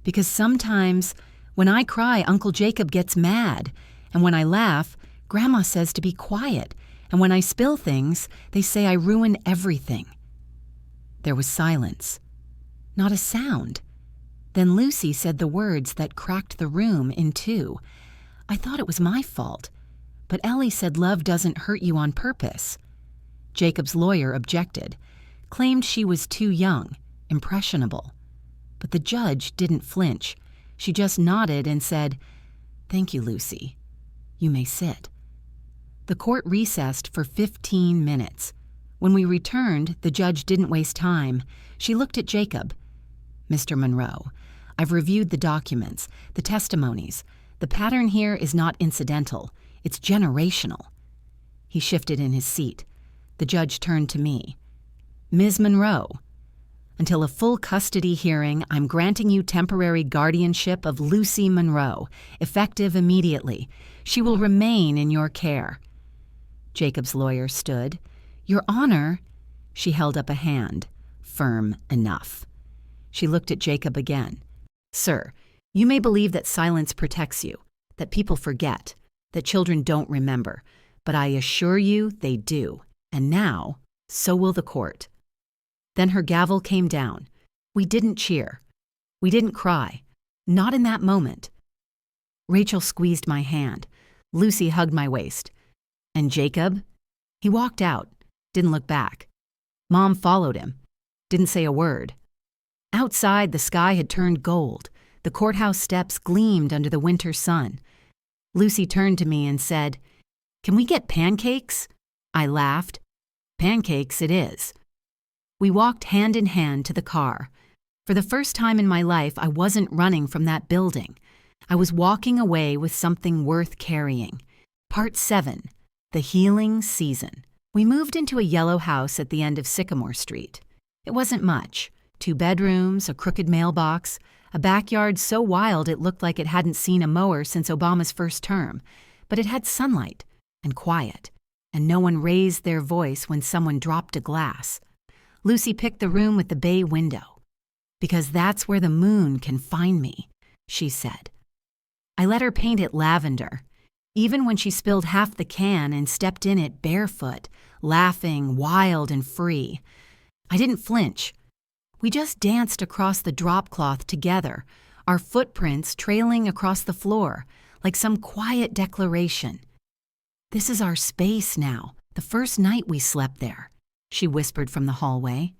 Because sometimes, when I cry, Uncle Jacob gets mad, and when I laugh, Grandma says to be quiet, and when I spill things, they say I ruin everything. There was silence. Not a sound. Then Lucy said the words that cracked the room in two. I thought it was my fault, but Ellie said love doesn't hurt you on purpose. Jacob's lawyer objected, claimed she was too young, impressionable. But the judge didn't flinch. She just nodded and said, Thank you, Lucy. You may sit. The court recessed for 15 minutes. When we returned, the judge didn't waste time. She looked at Jacob. Mr. Monroe, I've reviewed the documents, the testimonies. The pattern here is not incidental. It's generational. He shifted in his seat. The judge turned to me. Ms. Monroe, until a full custody hearing, I'm granting you temporary guardianship of Lucy Monroe, effective immediately. She will remain in your care. Jacob's lawyer stood. Your Honor, she held up a hand, firm enough. She looked at Jacob again. Sir, you may believe that silence protects you, that people forget, that children don't remember, but I assure you they do. And now, so will the court. Then her gavel came down. We didn't cheer. We didn't cry. Not in that moment. Rachel squeezed my hand. Lucy hugged my waist. And Jacob? He walked out, didn't look back. Mom followed him, didn't say a word. Outside, the sky had turned gold. The courthouse steps gleamed under the winter sun. Lucy turned to me and said, Can we get pancakes? I laughed. Pancakes it is. We walked hand in hand to the car. For the first time in my life, I wasn't running from that building. I was walking away with something worth carrying. Part 7. The healing season. We moved into a yellow house at the end of Sycamore Street. It wasn't much. 2 bedrooms, a crooked mailbox, a backyard so wild it looked like it hadn't seen a mower since Obama's first term. But it had sunlight and quiet, and no one raised their voice when someone dropped a glass. Lucy picked the room with the bay window. "Because that's where the moon can find me," she said. I let her paint it lavender. Even when she spilled half the can and stepped in it barefoot, laughing, wild and free. I didn't flinch. We just danced across the drop cloth together, our footprints trailing across the floor, like some quiet declaration. "This is our space now, the first night we slept there," she whispered from the hallway.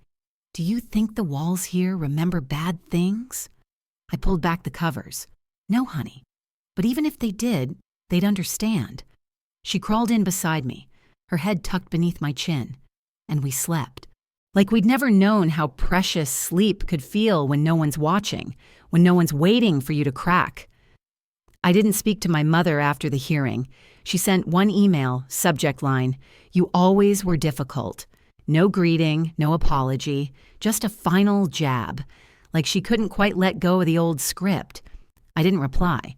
"Do you think the walls here remember bad things?" I pulled back the covers. "No, honey. But even if they did, they'd understand." She crawled in beside me, her head tucked beneath my chin, and we slept. Like we'd never known how precious sleep could feel when no one's watching, when no one's waiting for you to crack. I didn't speak to my mother after the hearing. She sent one email, subject line, "You always were difficult." No greeting, no apology, just a final jab, like she couldn't quite let go of the old script. I didn't reply.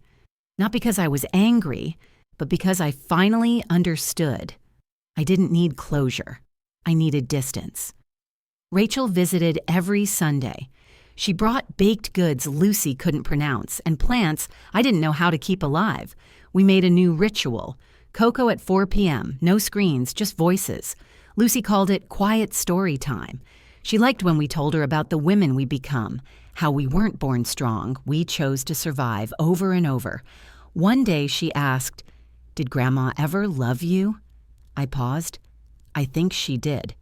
Not because I was angry, but because I finally understood. I didn't need closure. I needed distance. Rachel visited every Sunday. She brought baked goods Lucy couldn't pronounce and plants I didn't know how to keep alive. We made a new ritual. Cocoa at 4 p.m., no screens, just voices. Lucy called it quiet story time. She liked when we told her about the women we become, how we weren't born strong, we chose to survive over and over. One day she asked, "Did Grandma ever love you?" I paused. I think she did,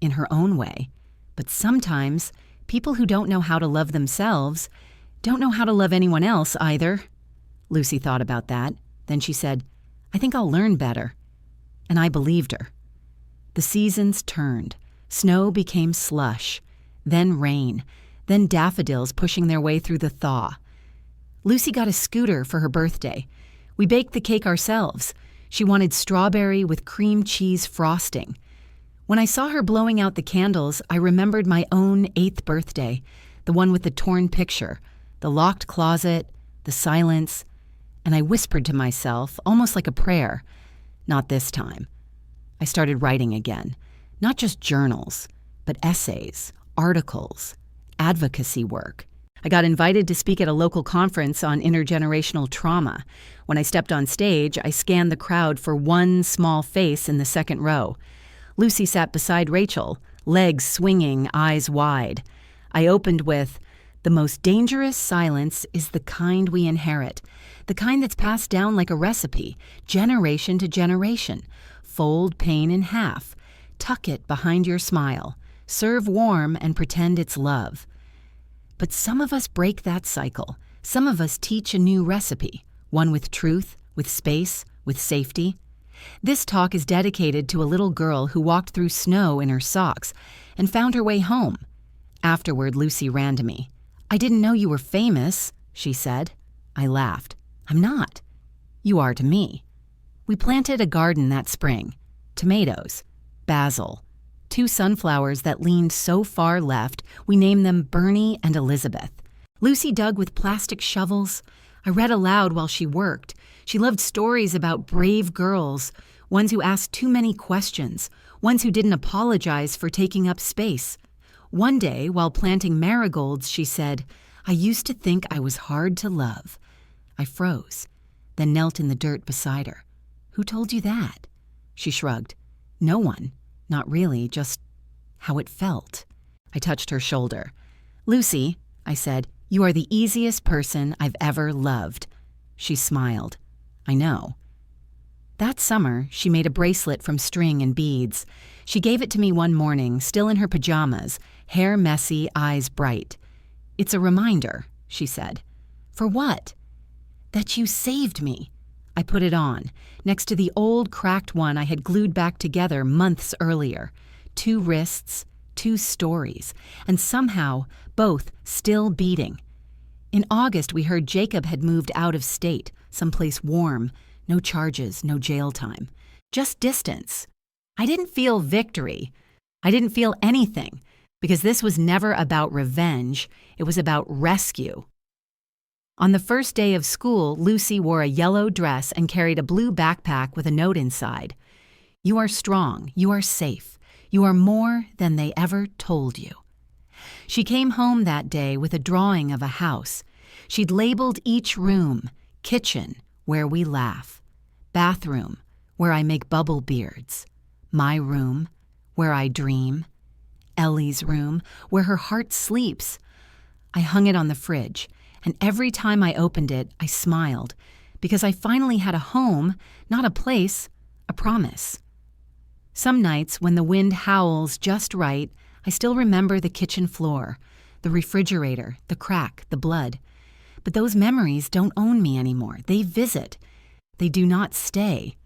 in her own way. But sometimes, people who don't know how to love themselves don't know how to love anyone else either. Lucy thought about that. Then she said, "I think I'll learn better." And I believed her. The seasons turned. Snow became slush, then rain, then daffodils pushing their way through the thaw. Lucy got a scooter for her birthday. We baked the cake ourselves. She wanted strawberry with cream cheese frosting. When I saw her blowing out the candles, I remembered my own 8th birthday, the one with the torn picture, the locked closet, the silence, and I whispered to myself, almost like a prayer, "Not this time." I started writing again, not just journals, but essays, articles, advocacy work. I got invited to speak at a local conference on intergenerational trauma. When I stepped on stage, I scanned the crowd for one small face in the second row. Lucy sat beside Rachel, legs swinging, eyes wide. I opened with, "The most dangerous silence is the kind we inherit, the kind that's passed down like a recipe, generation to generation. Fold pain in half, tuck it behind your smile, serve warm and pretend it's love." But some of us break that cycle. Some of us teach a new recipe, one with truth, with space, with safety. This talk is dedicated to a little girl who walked through snow in her socks and found her way home. Afterward, Lucy ran to me. "I didn't know you were famous," she said. I laughed. "I'm not. You are to me." We planted a garden that spring. Tomatoes, basil, 2 sunflowers that leaned so far left, we named them Bernie and Elizabeth. Lucy dug with plastic shovels. I read aloud while she worked. She loved stories about brave girls, ones who asked too many questions, ones who didn't apologize for taking up space. One day, while planting marigolds, she said, "I used to think I was hard to love." I froze, then knelt in the dirt beside her. "Who told you that?" She shrugged. "No one. Not really, just how it felt." I touched her shoulder. "Lucy," I said, "you are the easiest person I've ever loved." She smiled. "I know." That summer, she made a bracelet from string and beads. She gave it to me one morning, still in her pajamas, hair messy, eyes bright. "It's a reminder," she said. "For what?" "That you saved me." I put it on, next to the old cracked one I had glued back together months earlier. 2 wrists, 2 stories, and somehow both still beating. In August, we heard Jacob had moved out of state, someplace warm, no charges, no jail time. just distance. I didn't feel victory. I didn't feel anything, because this was never about revenge. It was about rescue. On the first day of school, Lucy wore a yellow dress and carried a blue backpack with a note inside. You are strong. You are safe. You are more than they ever told you. She came home that day with a drawing of a house. She'd labeled each room: kitchen, where we laugh; bathroom, where I make bubble beards; my room, where I dream; Ellie's room, where her heart sleeps. I hung it on the fridge, and every time I opened it, I smiled, because I finally had a home, not a place, a promise. Some nights, when the wind howls just right, I still remember the kitchen floor, the refrigerator, the crack, the blood. But those memories don't own me anymore. They visit. They do not stay.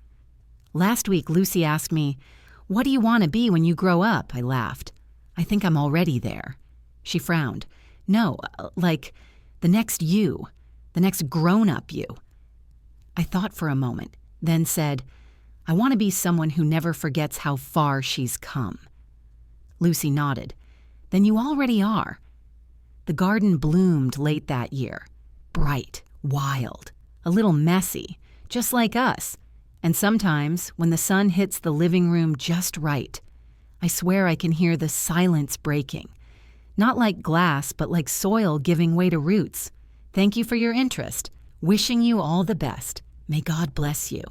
Last week, Lucy asked me, "What do you want to be when you grow up?" I laughed. "I think I'm already there." She frowned. "No, like the next you, the next grown-up you." I thought for a moment, then said, "I want to be someone who never forgets how far she's come." Lucy nodded. "Then you already are." The garden bloomed late that year. Bright, wild, a little messy, just like us. And sometimes, when the sun hits the living room just right, I swear I can hear the silence breaking. Not like glass, but like soil giving way to roots. Thank you for your interest. Wishing you all the best. May God bless you.